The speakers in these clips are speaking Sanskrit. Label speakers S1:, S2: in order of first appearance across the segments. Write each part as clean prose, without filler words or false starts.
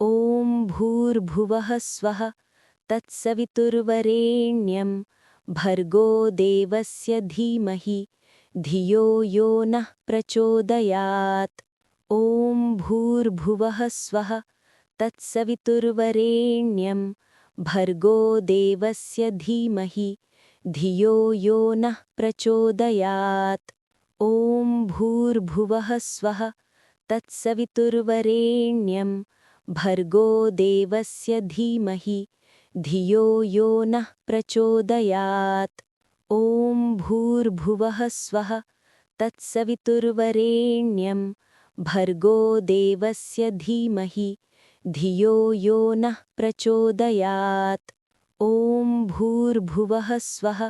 S1: ॐ भूर्भुवः स्वः तत्सवितुर्वरेण्यं भर्गो देवस्य धीमहि धियो यो नः प्रचोदयात्। ॐ भूर्भुवः स्वः तत्सवितुर्वरेण्यं भर्गो देवस्य धीमहि धियो यो नः प्रचोदयात्। ॐ भूर्भुवः स्वः तत्सवितुर्वरेण्यं भर्गो देवस्य धीमहि धियो यो नः प्रचोदयात्। ॐ भूर्भुवः स्वः तत्सवितुर्वरेण्यं भर्गो देवस्य धीमहि धियो यो नः प्रचोदयात्। ॐ भूर्भुवः स्वः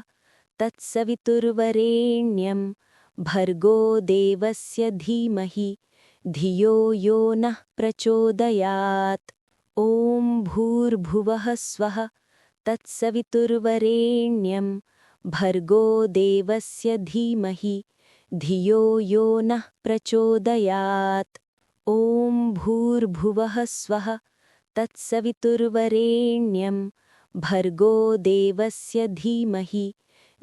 S1: तत्सवितुर्वरेण्यं भर्गो देवस्य धीमहि धियो यो नः प्रचोदयात्। ॐ भूर्भुवः स्वः तत्सवितुर्वरेण्यं भर्गो देवस्य धीमहि धियो यो नः प्रचोदयात्। ॐ भूर्भुवः स्वः तत्सवितुर्वरेण्यं भर्गो देवस्य धीमहि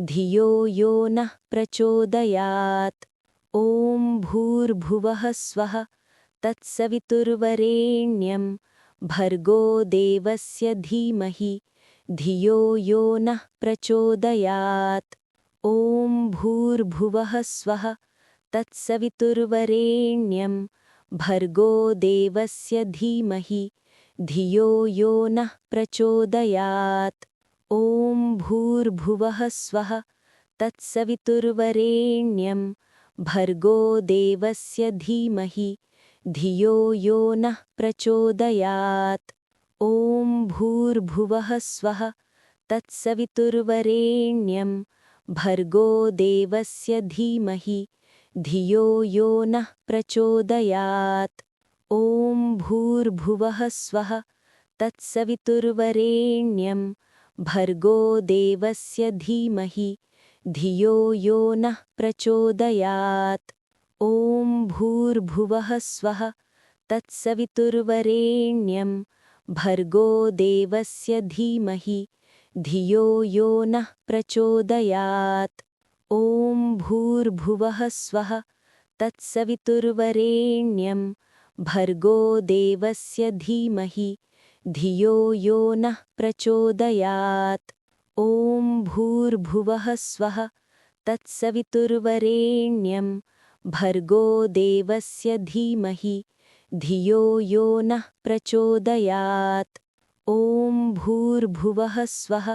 S1: धियो यो नः प्रचोदयात्। ॐ भूर्भुवः स्वः तत्सवितुर्वरेण्यं भर्गो देवस्य धीमहि धियो यो नः प्रचोदयात्। ॐ भूर्भुवः स्वः तत्सवितुर्वरेण्यं भर्गो देवस्य धीमहि धियो यो नः प्रचोदयात्। ॐ भूर्भुवः स्वः तत्सवितुर्वरेण्यं भर्गो देवस्य धीमहि धियो यो नः प्रचोदयात्। ॐ भूर्भुवः स्वः तत्सवितुर्वरेण्यं भर्गो देवस्य धीमहि धियो यो नः प्रचोदयात्। ॐ भूर्भुवः स्वः तत्सवितुर्वरेण्यं भर्गो देवस्य धीमहि धियो यो नः प्रचोदयात्। ॐ भूर्भुवः स्वः तत्सवितुर्वरेण्यं भर्गो देवस्य धीमहि धियो यो नः प्रचोदयात्। ॐ भूर्भुवः स्वः तत्सवितुर्वरेण्यं भर्गो देवस्य धीमहि धियो यो नः प्रचोदयात्। ॐ भूर्भुवः स्वः तत्सवितुर्वरेण्यं भर्गो देवस्य धीमहि धियो यो नः प्रचोदयात्। ॐ भूर्भुवः स्वः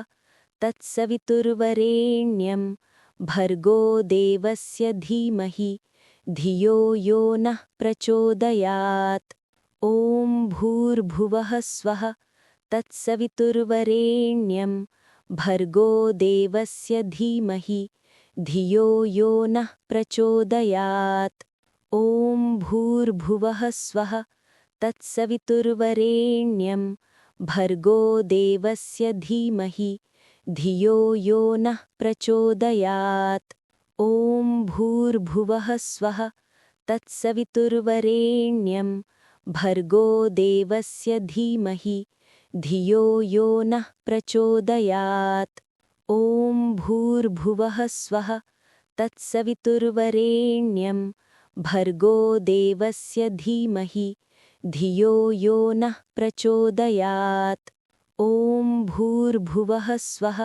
S1: तत्सवितुर्वरेण्यं भर्गो देवस्य धीमहि धियो यो नः प्रचोदयात्। ॐ भूर्भुवः स्वः तत्सवितुर्वरेण्यं भर्गो देवस्य धीमहि धियो यो नः प्रचोदयात्। ॐ भूर्भुवः स्वः तत्सवितुर्वरेण्यं भर्गो देवस्य धीमहि धियो यो नः प्रचोदयात्। ॐ भूर्भुवः स्वः तत्सवितुर्वरेण्यं भर्गो देवस्य धीमहि धियो यो नः प्रचोदयात्। ॐ भूर्भुवः स्वः तत्सवितुर्वरेण्यं भर्गो देवस्य धीमहि धियो यो नः प्रचोदयात्। ॐ भूर्भुवः स्वः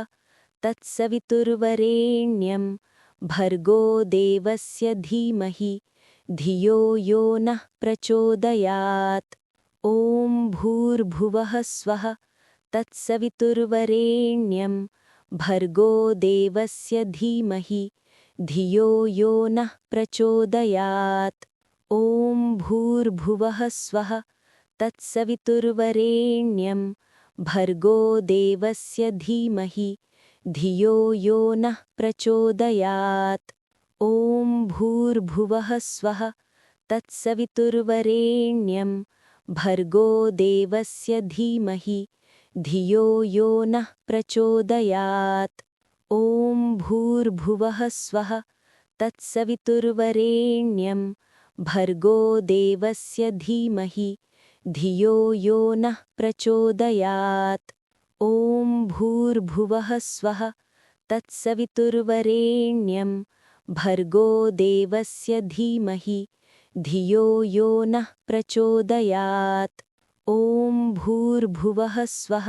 S1: तत्सवितुर्वरेण्यं भर्गो देवस्य धीमहि धियो यो नः प्रचोदयात्। ॐ भूर्भुवः स्वः तत्सवितुर्वरेण्यं भर्गो देवस्य धीमहि धियो यो नः प्रचोदयात्। ॐ भूर्भुवः स्वः तत्सवितुर्वरेण्यं भर्गो देवस्य धीमहि धियो यो नः प्रचोदयात्। ॐ भूर्भुवः स्वः तत्सवितुर्वरेण्यं भर्गो देवस्य धीमहि धियो यो नः प्रचोदयात्। ॐ भूर्भुवः स्वः तत्सवितुर्वरेण्यं भर्गो देवस्य धीमहि धियो यो नः प्रचोदयात्। ॐ भूर्भुवः स्वः तत्सवितुर्वरेण्यं भर्गो देवस्य धीमहि धियो यो नः प्रचोदयात्। ॐ भूर्भुवः स्वः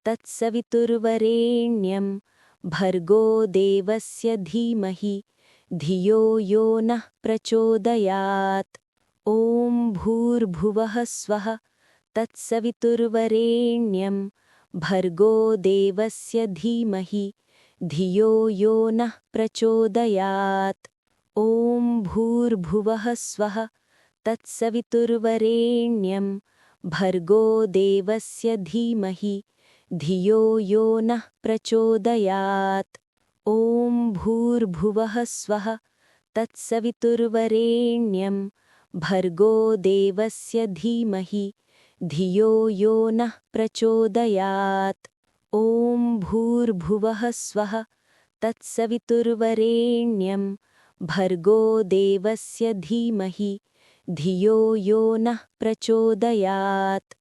S1: तत्सवितुर्वरेण्यं भर्गो देवस्य धीमहि धियो यो नः प्रचोदयात्। ॐ भूर्भुवः स्वः तत्सवितुर्वरेण्यं भर्गो देवस्य धीमहि धियो यो नः प्रचोदयात्। ॐ भूर्भुवः स्वः तत्सवितुर्वरेण्यं भर्गो देवस्य धीमहि धियो यो नः प्रचोदयात्। ॐ भूर्भुवः स्वः तत्सवितुर्वरेण्यं भर्गो देवस्य धीमहि धियो यो नः प्रचोदयात्। ॐ भूर्भुवः स्वः तत्सवितुर्वरेण्यं भर्गो देवस्य धीमहि धियो यो नः प्रचोदयात्।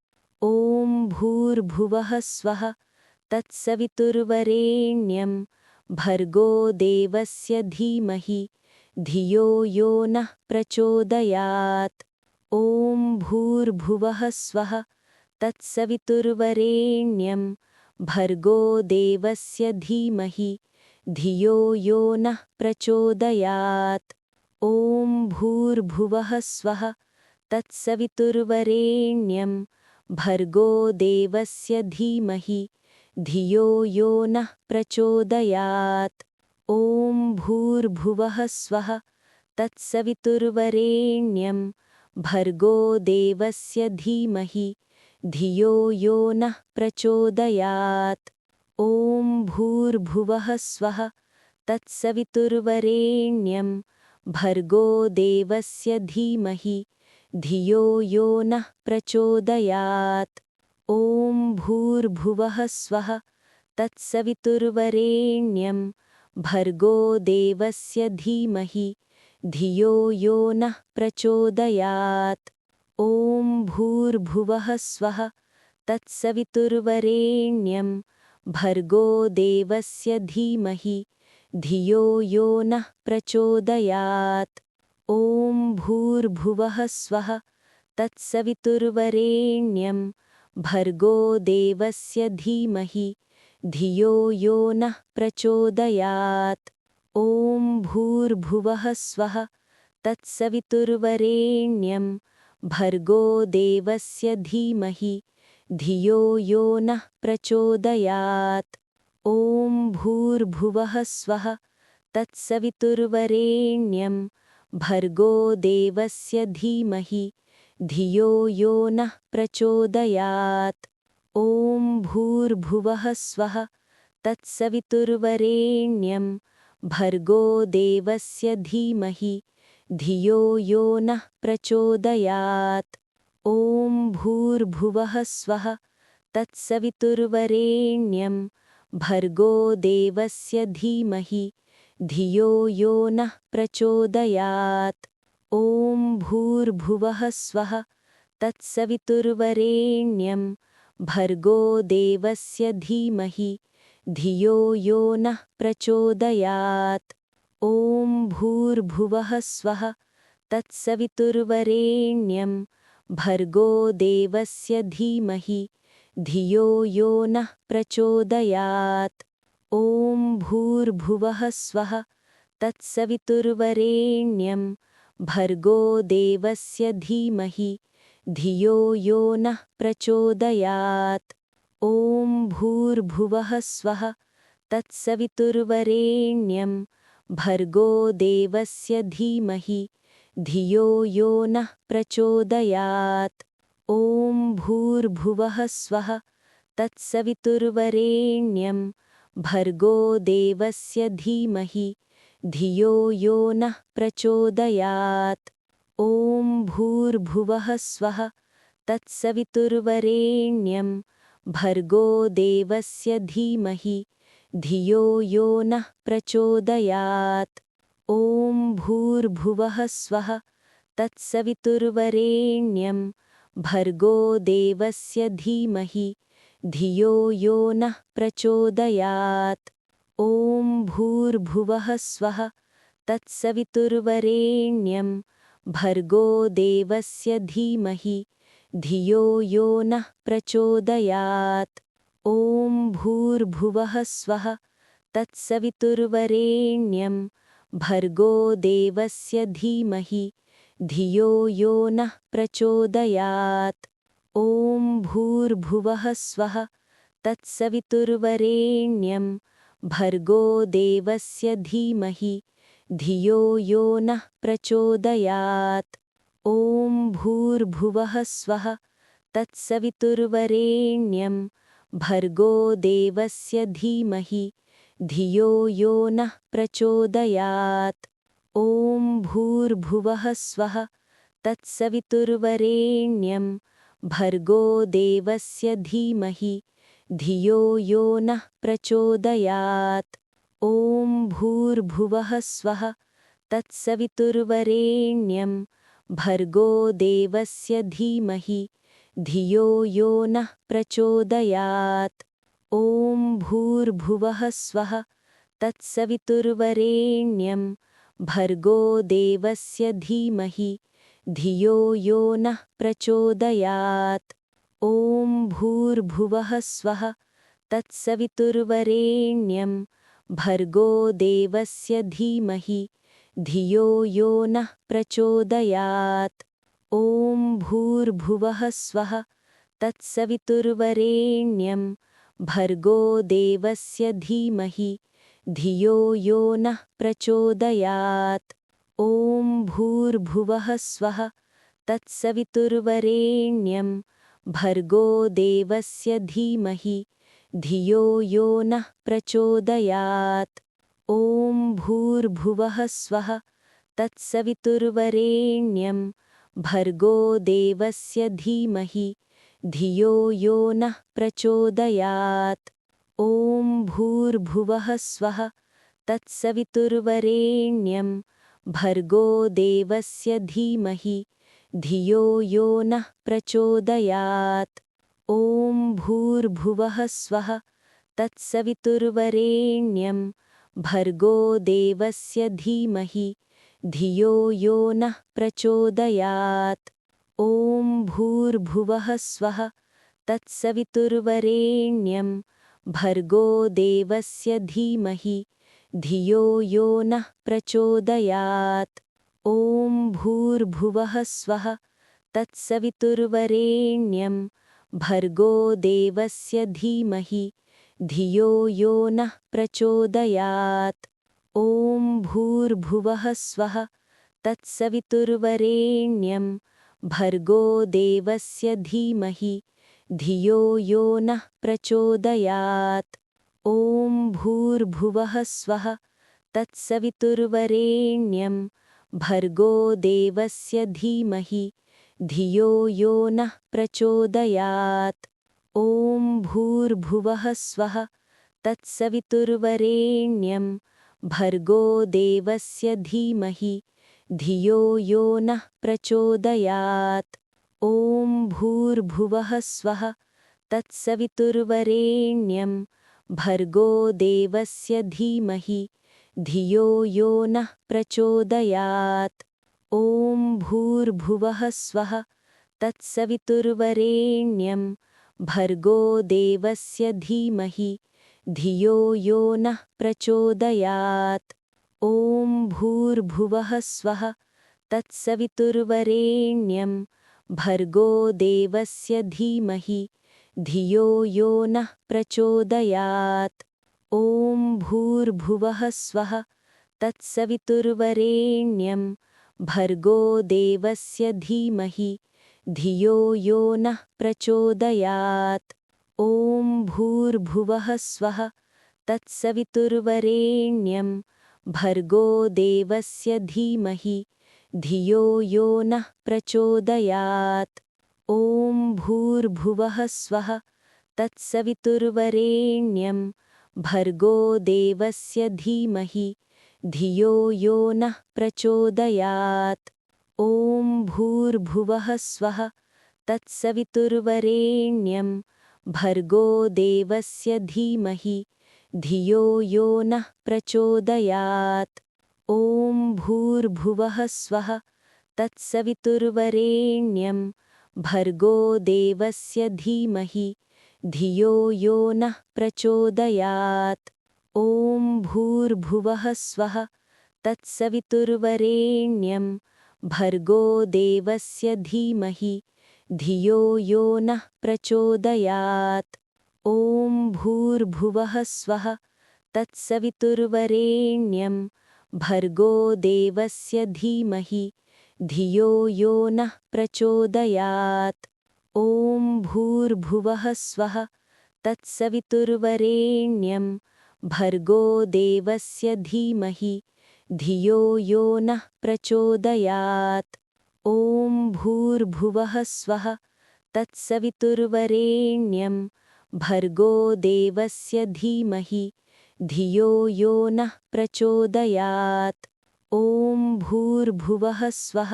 S1: ॐ भूर्भुवः स्वः तत्सवितुर्वरेण्यं भर्गो देवस्य धीमहि धियो यो नः प्रचोदयात्। ॐ भूर्भुवः स्वः तत्सवितुर्वरेण्यं भर्गो देवस्य धीमहि धियो यो नः प्रचोदयात्। ॐ भूर्भुवः स्वः तत्सवितुर्वरेण्यं भर्गो देवस्य धीमहि धियो यो नः प्रचोदयात्। ॐ भूर्भुवः स्वः तत्सवितुर्वरेण्यं भर्गो देवस्य धीमहि धियो यो नः प्रचोदयात्। ॐ भूर्भुवः स्वः तत्सवितुर्वरेण्यं भर्गो देवस्य धीमहि धियो यो नः प्रचोदयात्। ॐ भूर्भुवः स्वः तत्सवितुर्वरेण्यं भर्गो देवस्य धीमहि धियो यो नः प्रचोदयात्। ॐ भूर्भुवः स्वः तत्सवितुर्वरेण्यं भर्गो देवस्य धीमहि धियो यो नः प्रचोदयात्। ॐ भूर्भुवः स्वः तत्सवितुर्वरेण्यं भर्गो देवस्य धीमहि धियो यो नः प्रचोदयात्। ॐ भूर्भुवः स्वः तत्सवितुर्वरेण्यं भर्गो देवस्य धीमहि धियो यो नः प्रचोदयात्। ॐ भूर्भुवः स्वः तत्सवितुर्वरेण्यं भर्गो देवस्य धीमहि धियो यो नः प्रचोदयात्। ॐ भूर्भुवः स्वः तत्सवितुर्वरेण्यं भर्गो देवस्य धीमहि धियो यो नः प्रचोदयात्। ॐ भूर्भुवः स्वः तत्सवितुर्वरेण्यं भर्गो देवस्य धीमहि धियो यो नः प्रचोदयात्। ॐ भूर्भुवः स्वः तत्सवितुर्वरेण्यं भर्गो देवस्य धीमहि धियो यो नः प्रचोदयात्। ॐ भूर्भुवः स्वः तत्सवितुर्वरेण्यं भर्गो देवस्य धीमहि धियो यो नः प्रचोदयात्। ॐ भूर्भुवः स्वः तत्सवितुर्वरेण्यं भर्गो देवस्य धीमहि धियो यो नः प्रचोदयात्। ॐ भूर्भुवः स्वः तत्सवितुर्वरेण्यं भर्गो देवस्य धीमहि धियो यो नः प्रचोदयात्। ॐ भूर्भुवः स्वः तत्सवितुर्वरेण्यं भर्गो देवस्य धीमहि धियो यो नः प्रचोदयात्। ॐ भूर्भुवः स्वः तत्सवितुर्वरेण्यं भर्गो देवस्य धीमहि धियो यो नः प्रचोदयात्। ॐ भूर्भुवः स्वः तत्सवितुर्वरेण्यं भर्गो देवस्य धीमहि धियो यो नः प्रचोदयात्। ॐ भूर्भुवः स्वः तत्सवितुर्वरेण्यं भर्गो देवस्य धीमहि धियो यो नः प्रचोदयात्। ॐ भूर्भुवः स्वः तत्सवितुर्वरेण्यं भर्गो देवस्य धीमहि धियो यो नः प्रचोदयात्। ॐ भूर्भुवः स्वः तत्सवितुर्वरेण्यं भर्गो देवस्य धीमहि धियो यो नः प्रचोदयात्। ॐ भूर्भुवः स्वः तत्सवितुर्वरेण्यं भर्गो देवस्य धीमहि धियो यो नः प्रचोदयात्। ॐ भूर्भुवः स्वः तत्सवितुर्वरेण्यं भर्गो देवस्य धीमहि धियो यो नः प्रचोदयात्। ॐ भूर्भुवः स्वः तत्सवितुर्वरेण्यं भर्गो देवस्य धीमहि धियो यो नः प्रचोदयात्। ॐ भूर्भुवः स्वः तत्सवितुर्वरेण्यं भर्गो देवस्य धीमहि धियो यो नः प्रचोदयात्। ॐ भूर्भुवः स्वः तत्सवितुर्वरेण्यं भर्गो देवस्य धीमहि धियो यो नः प्रचोदयात्। ॐ भूर्भुवः स्वः तत्सवितुर्वरेण्यं भर्गो देवस्य धीमहि धियो यो नः प्रचोदयात्। ॐ भूर्भुवः स्वः तत्सवितुर्वरेण्यं भर्गो देवस्य धीमहि धियो यो नः प्रचोदयात्। ॐ भूर्भुवः स्वः तत्सवितुर्वरेण्यं भर्गो देवस्य धीमहि धियो यो नः प्रचोदयात्। ॐ भूर्भुवः स्वः तत्सवितुर्वरेण्यं भर्गो देवस्य धीमहि धियो यो नः प्रचोदयात्। ॐ भूर्भुवः स्वः तत्सवितुर्वरेण्यं भर्गो देवस्य धीमहि धियो यो नः प्रचोदयात्। ॐ भूर्भुवः स्वः तत्सवितुर्वरेण्यं भर्गो देवस्य धीमहि धियो यो नः प्रचोदयात्। ॐ भूर्भुवः स्वः तत्सवितुर्वरेण्यं भर्गो देवस्य धीमहि धियो यो नः प्रचोदयात्। ॐ भूर्भुवः स्वः तत्सवितुर्वरेण्यं भर्गो देवस्य धीमहि धियो यो नः प्रचोदयात्। ॐ भूर्भुवः स्वः तत्सवितुर्वरेण्यं भर्गो देवस्य धीमहि धियो यो नः प्रचोदयात्। ॐ भूर्भुवः स्वः तत्सवितुर्वरेण्यं भर्गो देवस्य धीमहि धियो यो नः प्रचोदयात्। ॐ भूर्भुवः स्वः तत्सवितुर्वरेण्यं भर्गो देवस्य धीमहि धियो यो नः प्रचोदयात्। ॐ भूर्भुवः स्वः तत्सवितुर्वरेण्यं भर्गो देवस्य धीमहि धियो यो नः प्रचोदयात्। ॐ भूर्भुवः स्वः तत्सवितुर्वरेण्यं भर्गो देवस्य धीमहि धियो यो नः प्रचोदयात्। ॐ भूर्भुवः स्वः तत्सवितुर्वरेण्यं भर्गो देवस्य धीमहि धियो यो नः प्रचोदयात्। ॐ भूर्भुवः स्वः तत्सवितुर्वरेण्यं भर्गो देवस्य धीमहि धियो यो नः प्रचोदयात्। ॐ भूर्भुवः स्वः तत्सवितुर्वरेण्यं भर्गो देवस्य धीमहि धियो यो नः प्रचोदयात्। ॐ भूर्भुवः स्वः तत्सवितुर्वरेण्यं भर्गो देवस्य धीमहि धियो यो नः प्रचोदयात्। ॐ भूर्भुवः स्वः तत्सवितुर्वरेण्यं भर्गो देवस्य धीमहि धियो यो नः प्रचोदयात्। ॐ भूर्भुवः स्वः तत्सवितुर्वरेण्यं भर्गो देवस्य धीमहि धियो यो नः प्रचोदयात्। ॐ भूर्भुवः स्वः तत्सवितुर्वरेण्यं भर्गो देवस्य धीमहि धियो यो नः प्रचोदयात्। ॐ भूर्भुवः स्वः तत्सवितुर्वरेण्यं भर्गो देवस्य धीमहि धियो यो नः प्रचोदयात्। ॐ भूर्भुवः स्वः तत्सवितुर्वरेण्यं भर्गो देवस्य धीमहि धियो यो नः प्रचोदयात्। ॐ भूर्भुवः स्वः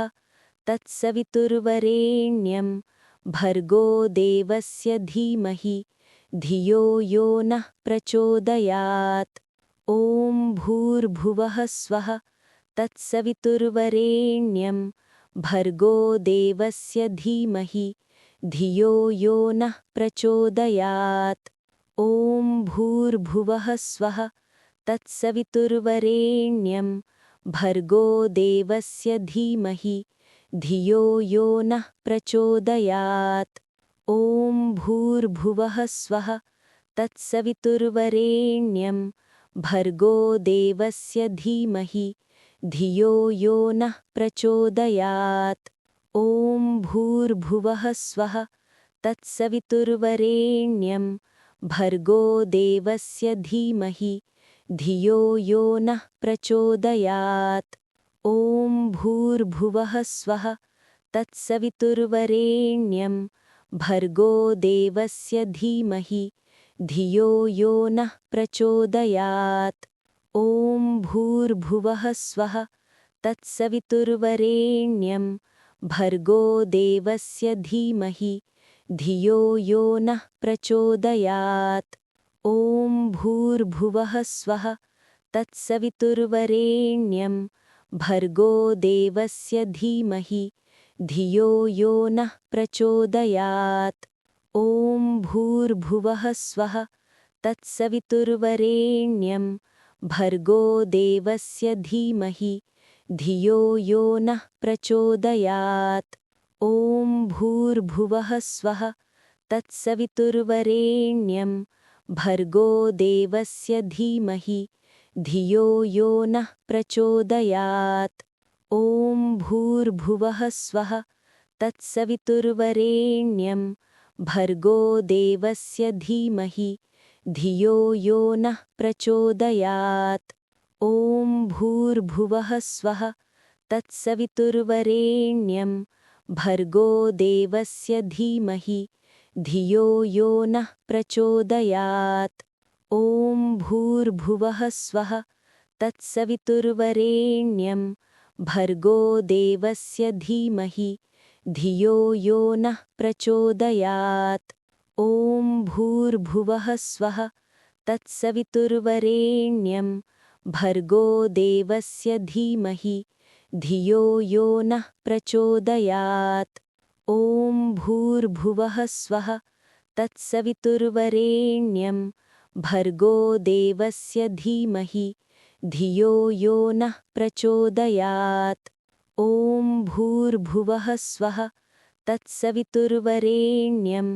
S1: तत्सवितुर्वरेण्यं भर्गो देवस्य धीमहि धियो यो नः प्रचोदयात्। ॐ भूर्भुवः स्वः तत्सवितुर्वरेण्यं भर्गो देवस्य धीमहि धियो यो नः प्रचोदयात्। ॐ भूर्भुवः स्वः तत्सवितुर्वरेण्यं भर्गो देवस्य धीमहि धियो यो नः प्रचोदयात्। ॐ भूर्भुवः स्वः तत्सवितुर्वरेण्यं भर्गो देवस्य धीमहि धियो यो नः प्रचोदयात्। ॐ भूर्भुवः स्वः तत्सवितुर्वरेण्यं भर्गो देवस्य धीमहि धियो यो नः प्रचोदयात्। ॐ भूर्भुवः स्वः तत्सवितुर्वरेण्यं भर्गो देवस्य धीमहि धियो यो नः प्रचोदयात्। ॐ भूर्भुवः स्वः तत्सवितुर्वरेण्यं भर्गो देवस्य धीमहि धियो यो नः प्रचोदयात्। ॐ भूर्भुवः स्वः तत्सवितुर्वरेण्यं भर्गो देवस्य धीमहि धियो यो नः प्रचोदयात्। ॐ भूर्भुवः स्वः तत्सवितुर्वरेण्यं भर्गो देवस्य धीमहि धियो यो नः प्रचोदयात्। ॐ भूर्भुवः स्वः तत्सवितुर्वरेण्यं भर्गो देवस्य धीमहि धियो यो नः प्रचोदयात्। ॐ भूर्भुवः स्वः तत्सवितुर्वरेण्यं भर्गो देवस्य धीमहि धियो यो नः प्रचोदयात्। ॐ भूर्भुवः स्वः तत्सवितुर्वरेण्यं भर्गो देवस्य धीमहि धियो यो नः प्रचोदयात्। ॐ भूर्भुवः स्वः तत्सवितुर्वरेण्यं भर्गो देवस्य धीमहि धियो यो नः प्रचोदयात्। ॐ भूर्भुवः स्वः तत्सवितुर्वरेण्यं भर्गो देवस्य धीमहि धियो यो नः प्रचोदयात्। ॐ भूर्भुवः स्वः तत्सवितुर्वरेण्यं भर्गो देवस्य धीमहि धियो यो नः प्रचोदयात्। ॐ भूर्भुवः स्वः तत्सवितुर्वरेण्यं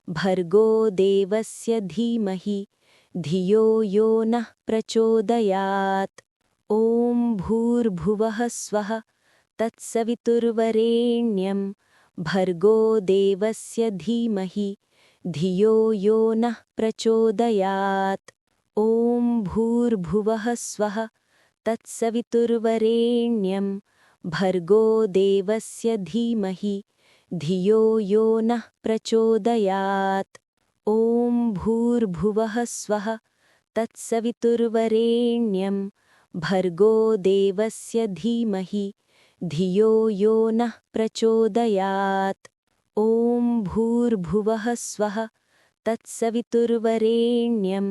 S1: भर्गो देवस्य धीमहि धियो यो नः प्रचोदयात्। ॐ भूर्भुवः स्वः तत्सवितुर्वरेण्यं भर्गो देवस्य धीमहि धियो यो नः प्रचोदयात्। ॐ भूर्भुवः स्वः तत्सवितुर्वरेण्यं भर्गो देवस्य धीमहि धियो यो नः प्रचोदयात्। ॐ भूर्भुवः स्वः तत्सवितुर्वरेण्यं भर्गो देवस्य धीमहि धियो यो नः प्रचोदयात्। ॐ भूर्भुवः स्वः तत्सवितुर्वरेण्यं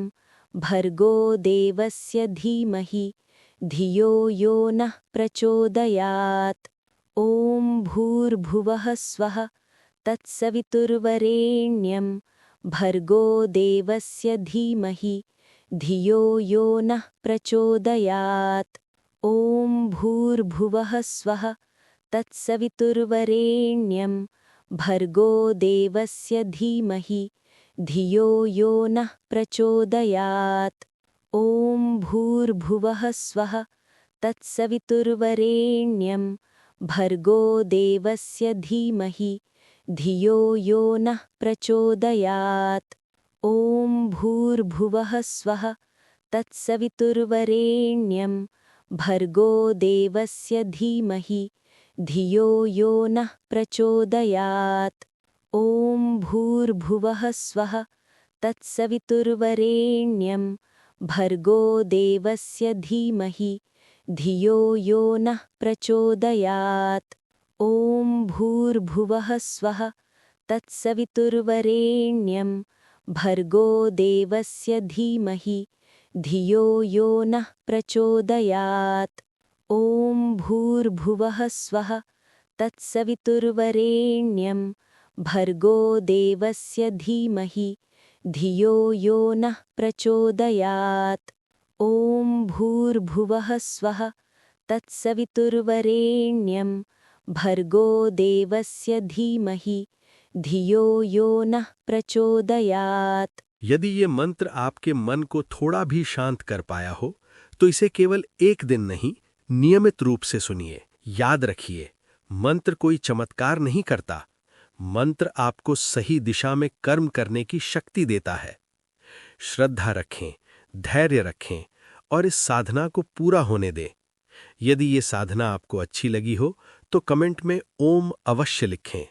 S1: भर्गो देवस्य धीमहि धियो यो नः प्रचोदयात् ॐ भूर्भुवः स्वः तत्सवितुर्वरेण्यं भर्गो देवस्य धीमहि धियो यो नः प्रचोदयात् ॐ भूर्भुवः स्वः तत्सवितुर्वरेण्यं भर्गो देवस्य धीमहि धियो यो नः प्रचोदयात् ॐ भूर्भुवः स्वः तत्सवितुर्वरेण्यं भर्गो देवस्य धीमहि धियो यो नः प्रचोदयात् ॐ भूर्भुवः स्वः तत्सवितुर्वरेण्यं भर्गो देवस्य धीमहि धियो यो नः प्रचोदयात् ॐ भूर्भुवः स्वः तत्सवितुर्वरेण्यं भर्गो देवस्य धीमहि धियो यो नः प्रचोदयात् ॐ भूर्भुवः स्वः तत्सवितुर्वरेण्यं भर्गो देवस्य धीमहि धियो यो नः प्रचोदयात् ॐ भूर्भुवः स्वः तत्सवितुर्वरेण्यं भर्गो देवस्य धीमहि धियो यो नः प्रचोदयात् ॐ भूर्भुवः स्वः तत्सवितुर्वरेण्यं भर्गो देवस्य धीमहि धियो यो नः प्रचोदयात्।
S2: यदि ये मंत्र आपके मन को थोड़ा भी शांत कर पाया हो तो इसे केवल एक दिन नहीं, नियमित रूप से सुनिए। याद रखिए, मंत्र कोई चमत्कार नहीं करता, मंत्र आपको सही दिशा में कर्म करने की शक्ति देता है। श्रद्धा रखें, धैर्य रखें और इस साधना को पूरा होने दें। यदि ये साधना आपको अच्छी लगी हो तो कमेंट में ओम अवश्य लिखें।